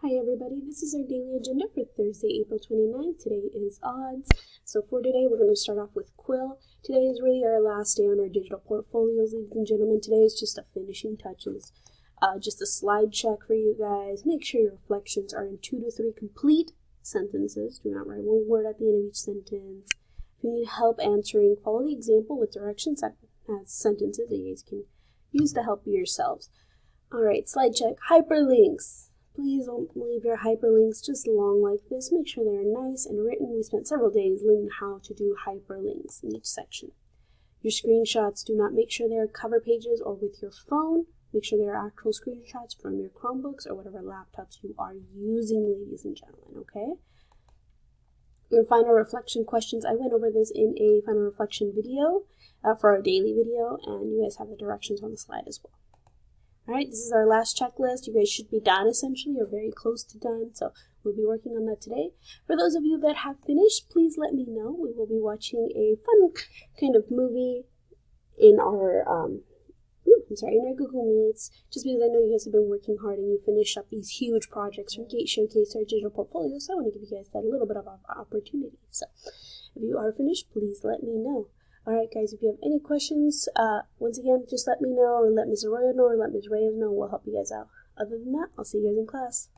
Hi everybody, this is our daily agenda for Thursday, April 29th. Today is odds. So for today, we're going to start off with Quill. Today is really our last day on our digital portfolios, ladies and gentlemen. Today is just the finishing touches. Just a slide check for you guys. Make sure your reflections are in 2 to 3 complete sentences. Do not write one word at the end of each sentence. If you need help answering, follow the example with directions as sentences that you guys can use to help you yourselves. Alright, slide check. Hyperlinks. Please don't leave your hyperlinks just long like this. Make sure they're nice and written. We spent several days learning how to do hyperlinks in each section. Your screenshots, do not make sure they're cover pages or with your phone. Make sure they're actual screenshots from your Chromebooks or whatever laptops you are using, ladies and gentlemen, okay? Your final reflection questions, I went over this in a final reflection video for our daily video, and you guys have the directions on the slide as well. Alright, this is our last checklist. You guys should be done essentially, or very close to done, so we'll be working on that today. For those of you that have finished, please let me know. We will be watching a fun kind of movie in our, in our Google Meets, just because I know you guys have been working hard and you finished up these huge projects from Gate Showcase, our digital portfolio, so I want to give you guys that little bit of opportunity. So if you are finished, please let me know. Alright guys, if you have any questions, once again, just let me know, or let Ms. Arroyo know, or let Ms. Reyes know. We'll help you guys out. Other than that, I'll see you guys in class.